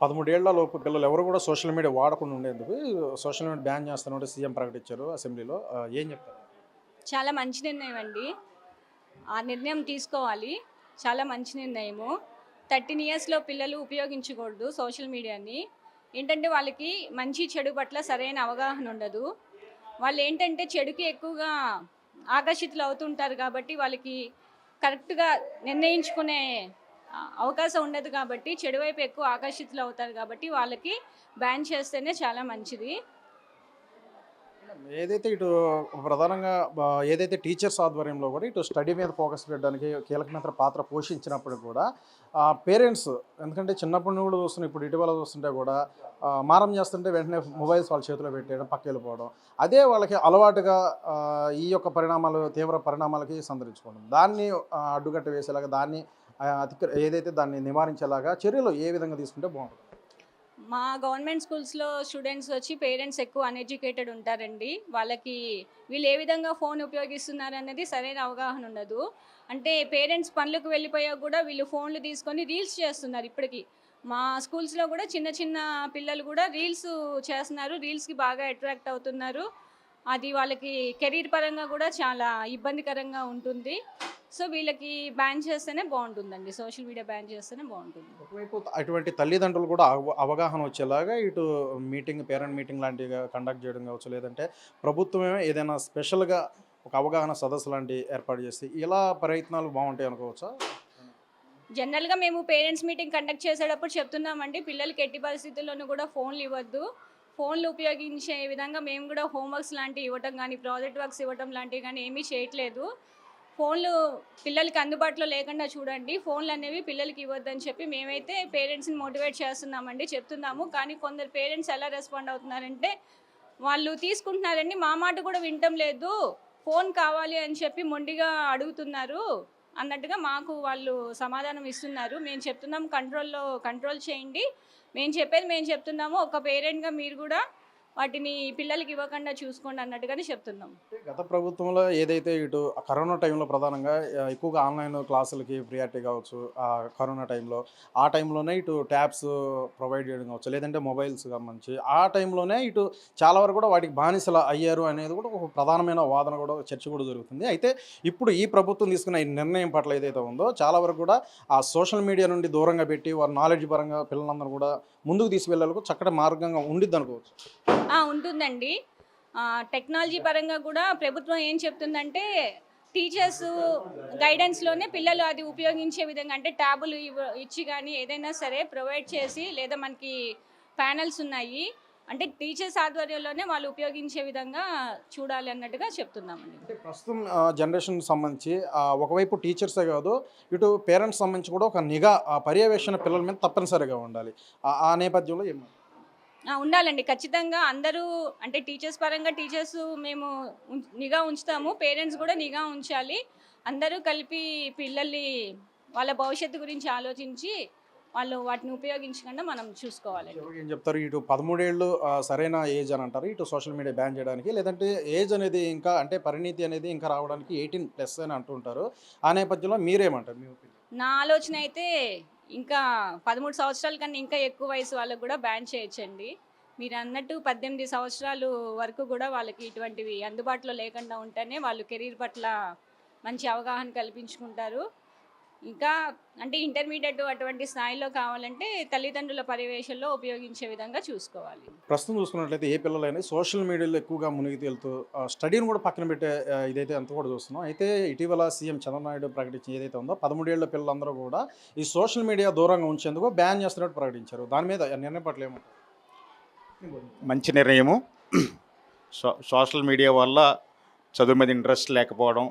13 ఏళ్ల లోపు పిల్లలు ఎవరు కూడా సోషల్ మీడియా వాడకుండా ఉండేందుకు సోషల్ మీడియా బ్యాన్ చేస్తానంటే సీఎం ప్రకటించారు అసెంబ్లీలో. ఏం చెప్తారు? చాలా మంచి నిర్ణయం అండి. ఆ నిర్ణయం తీసుకోవాలి. చాలా మంచి నిర్ణయము. 13 ఇయర్స్‌లో పిల్లలు ఉపయోగించకూడదు సోషల్ మీడియాని. ఏంటంటే వాళ్ళకి మంచి, చెడు పట్ల సరైన అవగాహన ఉండదు. వాళ్ళేంటంటే చెడుకి ఎక్కువగా ఆకర్షితులవుతుంటారు కాబట్టి వాళ్ళకి కరెక్ట్‌గా నిర్ణయించుకునే అవకాశం ఉండదు కాబట్టి చెడు వైపు ఎక్కువ ఆకర్షితులవుతారు కాబట్టి వాళ్ళకి బ్యాన్ చేస్తేనే చాలా మంచిది. ఏదైతే ఇటు ప్రధానంగా ఏదైతే టీచర్స్ ఆధ్వర్యంలో కూడా ఇటు స్టడీ మీద ఫోకస్ పెట్టడానికి కీలకమైన పాత్ర పోషించినప్పుడు కూడా పేరెంట్స్, ఎందుకంటే చిన్నప్పటి నుండి కూడా చూస్తున్నాం, ఇప్పుడు ఇటీవల చూస్తుంటే కూడా మారం చేస్తుంటే వెంటనే మొబైల్స్ వాళ్ళ చేతిలో పెట్టేయడం, పక్క వెళ్ళిపోవడం, అదే వాళ్ళకి అలవాటుగా ఈ యొక్క పరిణామాలు తీవ్ర పరిణామాలకి సంతరించుకోవడం, దాన్ని అడ్డుకట్ట వేసేలాగా దాన్ని ఏదైతే దాన్ని నివారించేలాగా చర్యలు ఏ విధంగా తీసుకుంటే బాగుంటుంది? మా గవర్నమెంట్ స్కూల్స్‌లో స్టూడెంట్స్ వచ్చి పేరెంట్స్ ఎక్కువ అన్‌ఎడ్యుకేటెడ్ ఉంటారండి. వాళ్ళకి వీళ్ళు ఏ విధంగా ఫోన్ ఉపయోగిస్తున్నారనేది సరైన అవగాహన ఉండదు. అంటే పేరెంట్స్ పనులకు వెళ్ళిపోయాక కూడా వీళ్ళు ఫోన్‌లు తీసుకొని రీల్స్ చేస్తున్నారు ఇప్పటికి. మా స్కూల్స్‌లో కూడా చిన్న చిన్న పిల్లలు కూడా రీల్స్ చేస్తున్నారు. రీల్స్‌కి బాగా అట్రాక్ట్ అవుతున్నారు. అది వాళ్ళకి కెరీర్ పరంగా కూడా చాలా ఇబ్బందికరంగా ఉంటుంది. సో, వీళ్ళకి బ్యాన్ చేస్తేనే బావుంటుందండి. సోషల్ మీడియా బ్యాన్ చేస్తేనే బావుంటుంది. ఒకవైపు అటువంటి తల్లిదండ్రులు కూడా అవగాహన వచ్చేలాగా ఇటు మీటింగ్, పేరెంట్ మీటింగ్ లాంటివి కండక్ట్ చేయడం కావచ్చు, లేదంటే ప్రభుత్వమే ఏదైనా స్పెషల్‌గా ఒక అవగాహన సదస్సు లాంటివి ఏర్పాటు చేసి ఇలా ప్రయత్నాలు బావుంటాయి అనుకోవచ్చా? జనరల్‌గా మేము పేరెంట్స్ మీటింగ్ కండక్ట్ చేసేటప్పుడు చెప్తున్నామండి. పిల్లలకి ఎట్టి పరిస్థితుల్లోనూ కూడా ఫోన్‌లు ఇవ్వద్దు. ఫోన్‌లు ఉపయోగించే విధంగా మేము కూడా హోమ్ వర్క్స్ లాంటివి ఇవ్వటం గానీ, ప్రాజెక్ట్ వర్క్స్ ఇవ్వటం లాంటివి గానీ ఏమీ చేయట్లేదు. ఫోన్‌లు పిల్లలకి అందుబాటులో లేకుండా చూడండి. ఫోన్‌లనేవి పిల్లలకి ఇవ్వద్దని చెప్పి మేమైతే పేరెంట్స్‌ని మోటివేట్ చేస్తున్నామండి, చెప్తున్నాము. కానీ కొందరు పేరెంట్స్ ఎలా రెస్పాండ్ అవుతున్నారంటే, వాళ్ళు తీసుకుంటున్నారండి, మా మాట కూడా వినటం లేదు. ఫోన్ కావాలి అని చెప్పి మొండిగా అడుగుతున్నారు అన్నట్టుగా మాకు వాళ్ళు సమాధానం ఇస్తున్నారు. మేము చెప్తున్నాం కంట్రోల్ చేయండి. మేము చెప్పేది మేము చెప్తున్నాము. ఒక పేరెంట్‌గా మీరు గూడా వాటిని పిల్లలకి ఇవ్వకుండా చూసుకోండి అన్నట్టుగానే చెప్తున్నాం. గత ప్రభుత్వంలో ఏదైతే ఇటు కరోనా టైంలో ప్రధానంగా ఎక్కువగా ఆన్‌లైన్ క్లాసులకి ప్రియారిటీ కావచ్చు. కరోనా టైంలో, ఆ టైంలోనే ఇటు ట్యాబ్స్ ప్రొవైడ్ చేయడం కావచ్చు, లేదంటే మొబైల్స్ సంబంధించి ఆ టైంలోనే ఇటు చాలా వరకు కూడా వాటికి బానిసలు అయ్యారు అనేది కూడా ఒక ప్రధానమైన వాదన కూడా, చర్చ కూడా జరుగుతుంది. అయితే ఇప్పుడు ఈ ప్రభుత్వం తీసుకున్న ఈ నిర్ణయం పట్ల ఏదైతే ఉందో చాలా వరకు కూడా ఆ సోషల్ మీడియా నుండి దూరంగా పెట్టి వారి నాలెడ్జ్ పరంగా పిల్లలందరూ కూడా ముందుకు తీసుకువెళ్ళాలకు చక్కటి మార్గంగా ఉండిద్దనుకోవచ్చు. ఉంటుందండి. టెక్నాలజీ పరంగా కూడా ప్రభుత్వం ఏం చెప్తుందంటే, టీచర్సు గైడెన్స్‌లోనే పిల్లలు అది ఉపయోగించే విధంగా అంటే ట్యాబులు ఇచ్చి గానీ, ఏదైనా సరే ప్రొవైడ్ చేసి లేదా మనకి ప్యానెల్స్ ఉన్నాయి. అంటే టీచర్స్ ఆధ్వర్యంలోనే వాళ్ళు ఉపయోగించే విధంగా చూడాలి అన్నట్టుగా చెప్తున్నామండి. అంటే ప్రస్తుతం జనరేషన్‌కి సంబంధించి ఒకవైపు టీచర్సే కాదు, ఇటు పేరెంట్స్ సంబంధించి కూడా ఒక నిఘా, పర్యవేక్షణ పిల్లల మీద తప్పనిసరిగా ఉండాలి. ఆ నేపథ్యంలో ఉండాలండి. ఖచ్చితంగా అందరూ అంటే టీచర్స్ పరంగా మేము నిఘా ఉంచుతాము. పేరెంట్స్ గూడా నిఘా ఉంచాలి. అందరూ కలిపి పిల్లల్ని వాళ్ళ భవిష్యత్తు గురించి ఆలోచించి, వాళ్ళు వాటిని ఉపయోగించకుండా మనం చూసుకోవాలండి. చివరికి ఏం చెప్తారు? ఇటు 13 ఏళ్ళు సరైన ఏజ్ అని అంటారు. ఇటు సోషల్ మీడియా బ్యాన్ చేయడానికి. లేదంటే ఏజ్ అనేది ఇంకా, అంటే పరిణితి అనేది ఇంకా రావడానికి 18+ అని అంటూ ఉంటారు. ఆ నేపథ్యంలో మీరేమంటారు? మీ ఒపీనియన్? నా ఆలోచన అయితే ఇంకా 13 సంవత్సరాల కన్నా ఇంకా ఎక్కువ వయసు వాళ్ళకి గూడా బ్యాన్ చేయొచ్చండి. మీరన్నట్టు 18 సంవత్సరాలు వరకు గూడా వాళ్ళకి ఇటువంటివి అందుబాటులో లేకుండా ఉంటేనే వాళ్ళు కెరీర్ పట్ల మంచి అవగాహన కల్పించుకుంటారు. ఇంకా అంటే ఇంటర్మీడియేట్ అటువంటి స్థాయిలో కావాలంటే తల్లిదండ్రుల పర్యవేక్షణలో ఉపయోగించే విధంగా చూసుకోవాలి. ప్రస్తుతం చూసుకున్నట్లయితే ఏ పిల్లలైనా సోషల్ మీడియాలో ఎక్కువగా మునిగి తేలుతూ స్టడీని కూడా పక్కన పెట్టే ఇదైతే అంత కూడా చూస్తున్నాం. అయితే ఇటీవల సీఎం చంద్రబాబు నాయుడు ప్రకటించిన ఏదైతే ఉందో 13 ఏళ్ల పిల్లలందరూ కూడా ఈ సోషల్ మీడియా దూరంగా ఉంచేందుకు బ్యాన్ చేస్తున్నట్టు ప్రకటించారు. దాని మీద నిర్ణయం పట్ల ఏమంటారు? మంచి నిర్ణయము. సోషల్ మీడియా వల్ల చదువు మీద ఇంట్రెస్ట్ లేకపోవడం,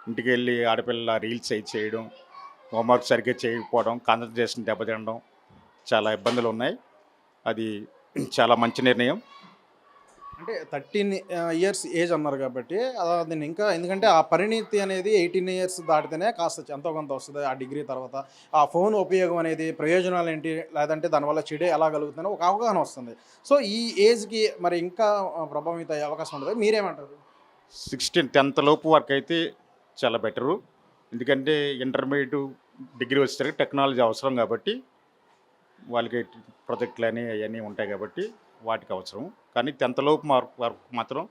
ఇంటికి వెళ్ళి ఆడపిల్లల రీల్స్ అయి చేయడం, హోంవర్క్ సరిగ్గా చేయకపోవడం, కాన్సన్ట్రేషన్ దెబ్బతినడం, చాలా ఇబ్బందులు ఉన్నాయి. అది చాలా మంచి నిర్ణయం. అంటే 13 ఇయర్స్ ఏజ్ అన్నారు కాబట్టి దీన్ని ఇంకా, ఎందుకంటే ఆ పరిణితి అనేది 18 ఇయర్స్ దాటితేనే కాస్త ఎంతో కొంత వస్తుంది. ఆ డిగ్రీ తర్వాత ఆ ఫోన్ ఉపయోగం అనేది ప్రయోజనాలు ఏంటి, లేదంటే దానివల్ల చెడు ఎలా కలుగుతుందని ఒక అవగాహన వస్తుంది. సో ఈ ఏజ్కి మరి ఇంకా ప్రభావితం అయ్యే అవకాశం ఉంటుంది. మీరేమంటారు? 10th లోపు వరకు అయితే చాలా బెటరు. ఎందుకంటే ఇంటర్మీడియట్, డిగ్రీ వచ్చేసరికి టెక్నాలజీ అవసరం కాబట్టి వాళ్ళకి ప్రాజెక్టులు అని అవన్నీ ఉంటాయి కాబట్టి వాటికి అవసరం. కానీ 10th లోపు వరకు మాత్రం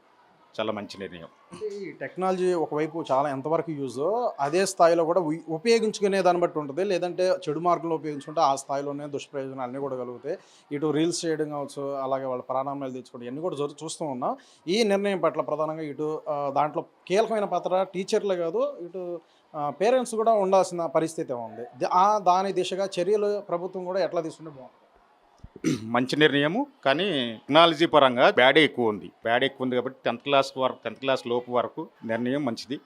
చాలా మంచి నిర్ణయం. అంటే ఈ టెక్నాలజీ ఒకవైపు చాలా ఎంతవరకు యూజో అదే స్థాయిలో కూడా ఉపయోగించుకునే దాన్ని బట్టి ఉంటుంది. లేదంటే చెడు మార్గంలో ఉపయోగించుకుంటే ఆ స్థాయిలోనే దుష్ప్రయోజనాలు అన్నీ కూడా కలుగుతాయి. ఇటు రీల్స్ చేయడం కావచ్చు, అలాగే వాళ్ళ ప్రాణాలు తెచ్చుకోవడం ఇవన్నీ కూడా చూస్తూ ఉన్నాం. ఈ నిర్ణయం పట్ల ప్రధానంగా ఇటు దాంట్లో కీలకమైన పాత్ర టీచర్లే కాదు, ఇటు పేరెంట్స్ కూడా ఉండాల్సిన పరిస్థితి ఉంది. దాని దిశగా చర్యలు ప్రభుత్వం కూడా ఎట్లా తీసుకుంటే బాగుంటుంది? మంచి నిర్ణయము. కానీ టెక్నాలజీ పరంగా బ్యాడే ఎక్కువ ఉంది కాబట్టి 10th క్లాస్ లోపు వరకు నిర్ణయం మంచిది.